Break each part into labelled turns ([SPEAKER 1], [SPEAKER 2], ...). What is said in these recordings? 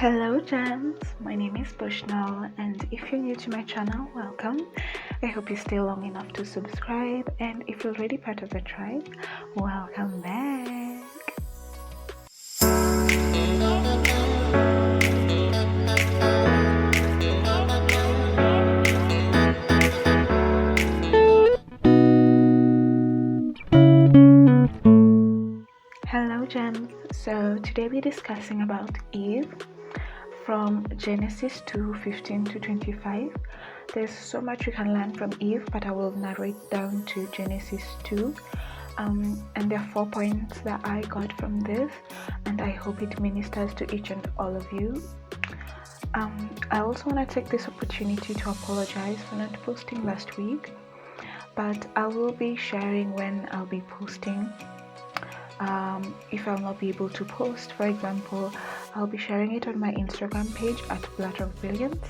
[SPEAKER 1] Hello gems, my name is Bushnell, and if you're new to my channel, welcome. I hope you stay long enough to subscribe, and if you're already part of the tribe, welcome back. Hello gems, so today we're discussing about Eve from Genesis 2:15 to 25. There's so much we can learn from Eve, but I will narrow it down to Genesis 2. And there are 4 points that I got from this, and I hope it ministers to each and all of you. I also want to take this opportunity to apologize for not posting last week, but I will be sharing when I'll be posting. If I'll not be able to post, for example, I'll be sharing it on my Instagram page at blurterofbrilliance.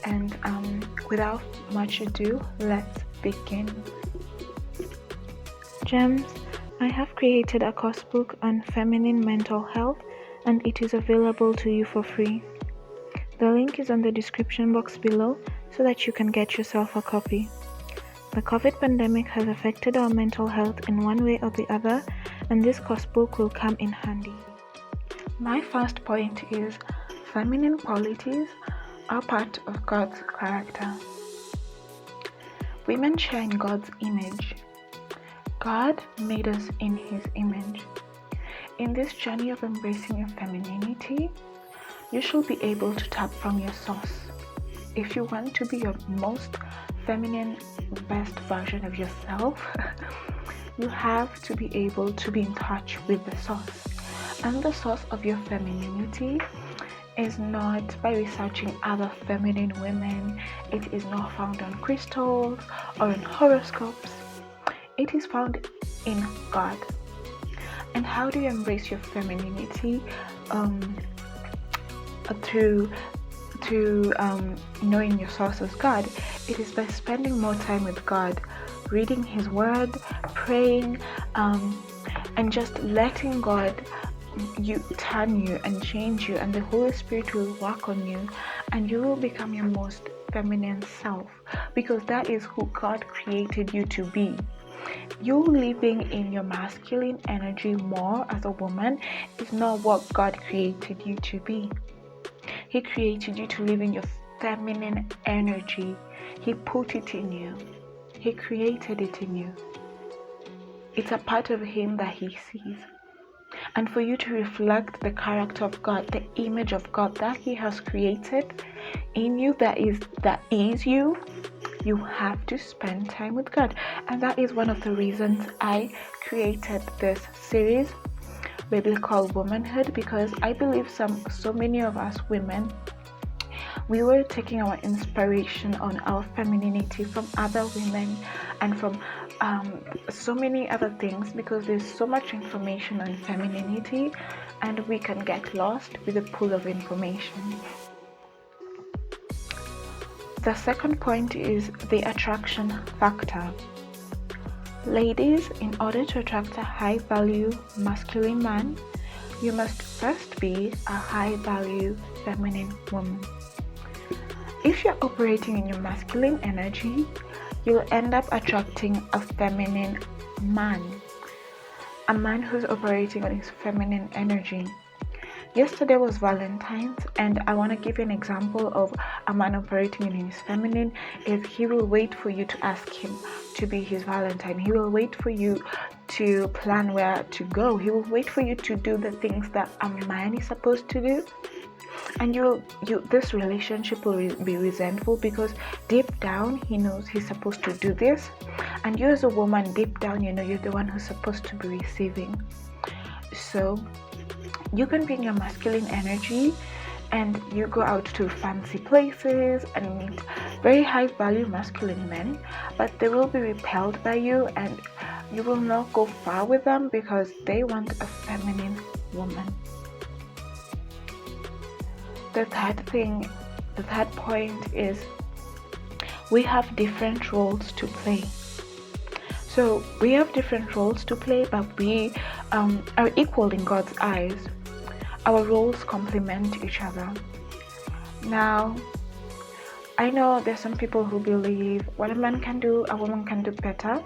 [SPEAKER 1] And without much ado, let's begin. Gems, I have created a coursebook on feminine mental health, and it is available to you for free. The link is on the description box below so that you can get yourself a copy. The COVID pandemic has affected our mental health in one way or the other, and this coursebook will come in handy. My first point is feminine qualities are part of God's character. Women share in God's image. God made us in His image. In this journey of embracing your femininity, you should be able to tap from your source. If you want to be your most feminine, best version of yourself, you have to be able to be in touch with the source. And the source of your femininity is not by researching other feminine women. It is not found on crystals or in horoscopes. It is found in God. And how do you embrace your femininity? Through knowing your source as God. It is by spending more time with God, reading His Word, praying, and just letting God turn you and change you, and the Holy Spirit will work on you, and you will become your most feminine self, because that is who God created you to be. You living in your masculine energy more as a woman is not what God created you to be. He created you to live in your feminine energy. He put it in you. He created it in you. It's a part of Him that He sees. And for you to reflect the character of God, the image of God that He has created in you, that is you, you have to spend time with God. And that is one of the reasons I created this series, Biblical Womanhood, because I believe so many of us women, we were taking our inspiration on our femininity from other women and from so many other things, because there's so much information on femininity and we can get lost with the pool of information. The second point is the attraction factor. Ladies, in order to attract a high-value masculine man, you must first be a high-value feminine woman. If you're operating in your masculine energy, you'll end up attracting a feminine man, a man who's operating on his feminine energy. Yesterday was Valentine's, and I want to give you an example of a man operating in his feminine. Is he will wait for you to ask him to be his Valentine. He will wait for you to plan where to go. He will wait for you to do the things that a man is supposed to do. And this relationship will be resentful, because deep down he knows he's supposed to do this, and you as a woman, deep down you know you're the one who's supposed to be receiving. So you can be in your masculine energy and you go out to fancy places and meet very high value masculine men, but they will be repelled by you and you will not go far with them because they want a feminine woman. The third point is we have different roles to play. So we have different roles to play, but we are equal in God's eyes. our roles complement each other. Now, I know there's some people who believe what a man can do, a woman can do better,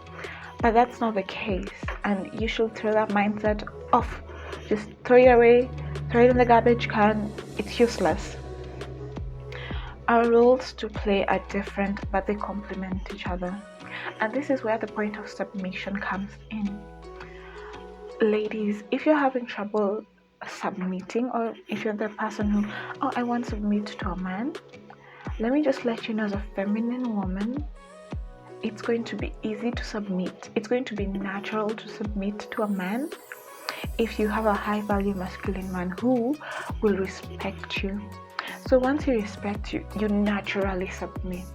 [SPEAKER 1] but that's not the case, and you should throw that mindset off. Just throw it away, throw it in the garbage can. It's useless. Our roles to play are different, but they complement each other, and this is where the point of submission comes in. Ladies, if you're having trouble submitting, or if you're the person who, I want to submit to a man, let me just let you know, as a feminine woman, it's going to be easy to submit. It's going to be natural to submit to a man if you have a high value masculine man who will respect you. So once he respects you, you naturally submit.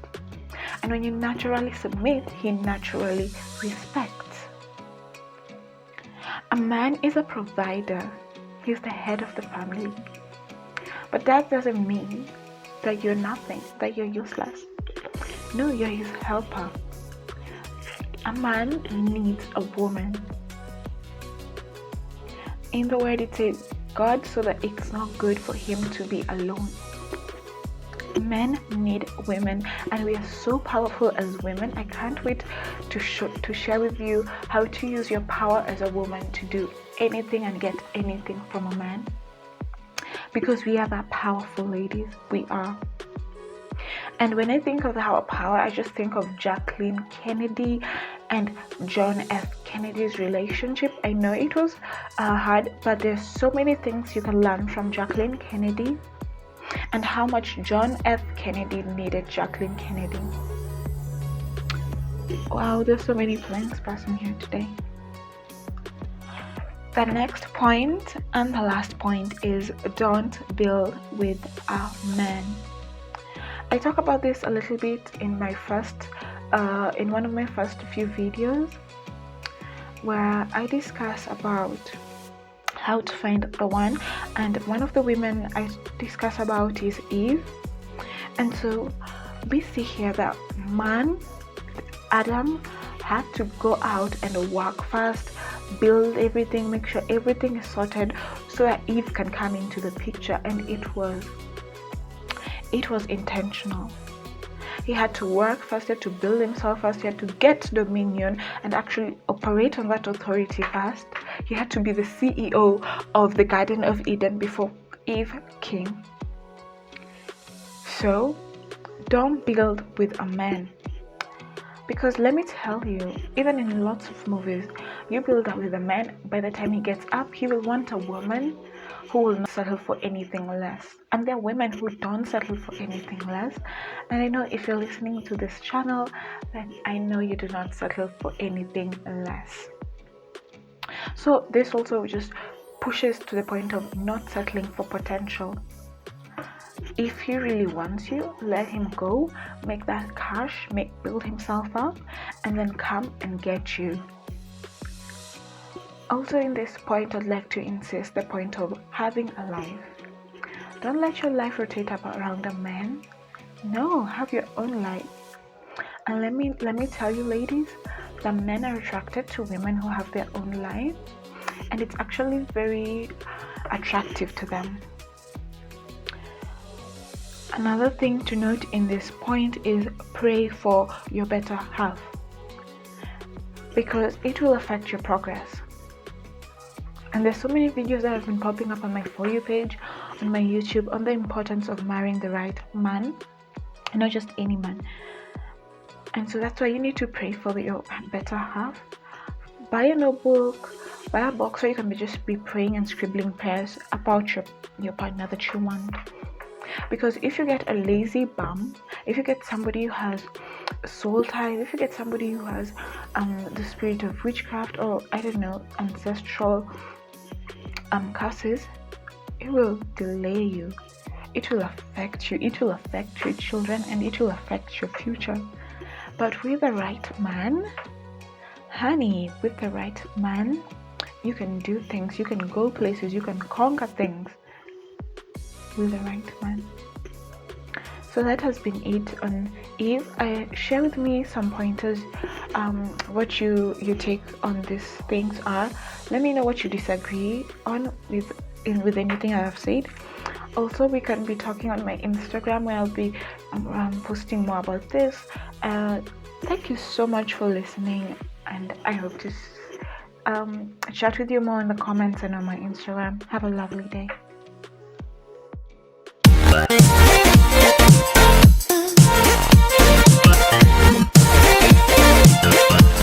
[SPEAKER 1] And when you naturally submit, he naturally respects. A man is a provider. He's the head of the family. But that doesn't mean that you're nothing, that you're useless. No, you're his helper. A man needs a woman. In the word it says, God saw that it's not good for him to be alone. Men need women, and we are so powerful as women. I can't wait to share with you how to use your power as a woman to do anything and get anything from a man, because we are that powerful, ladies. We are. And when I think of our power, I just think of Jacqueline Kennedy and John F. Kennedy's relationship. I know it was hard, but there's so many things you can learn from Jacqueline Kennedy, and how much John F. Kennedy needed Jacqueline Kennedy. Wow, there's so many planes passing here today. The next point and the last point is, don't build with a man. I talk about this a little bit in my in one of my first few videos, where I discuss about how to find the one, and one of the women I discuss about is Eve. And so we see here that Adam had to go out and work first, build everything, make sure everything is sorted so that Eve can come into the picture. And it was intentional. He had to work first, he had to build himself first, he had to get dominion and actually operate on that authority first. He had to be the CEO of the Garden of Eden before Eve came. So don't build with a man, because let me tell you, even in lots of movies, you build up with a man, by the time he gets up, he will want a woman who will not settle for anything less. And there are women who don't settle for anything less. And I know if you're listening to this channel, then I know you do not settle for anything less. So this also just pushes to the point of not settling for potential. If he really wants you, let him go, make that cash, build himself up, and then come and get you. Also in this point, I'd like to insist the point of having a life. Don't let your life rotate up around a man. No, have your own life. And let me tell you, ladies, the men are attracted to women who have their own life, and it's actually very attractive to them. Another thing to note in this point is pray for your better half, because it will affect your progress. And there's so many videos that have been popping up on my For You page, on my YouTube, on the importance of marrying the right man, and not just any man. And so that's why you need to pray for your better half. Buy a notebook, buy a box where you can just be praying and scribbling prayers about your partner that you want. Because if you get a lazy bum, if you get somebody who has soul ties, if you get somebody who has the spirit of witchcraft, or I don't know, ancestral curses, it will delay you, it will affect you, it will affect your children, and it will affect your future. But with the right man, honey, with the right man, you can do things, you can go places, you can conquer things with the right man. So that has been it on Eve. Share with me some pointers, what you take on these things are. Let me know what you disagree on with with anything I have said. Also, we can be talking on my Instagram where I'll be posting more about this. Thank you so much for listening, and I hope to chat with you more in the comments and on my Instagram. Have a lovely day.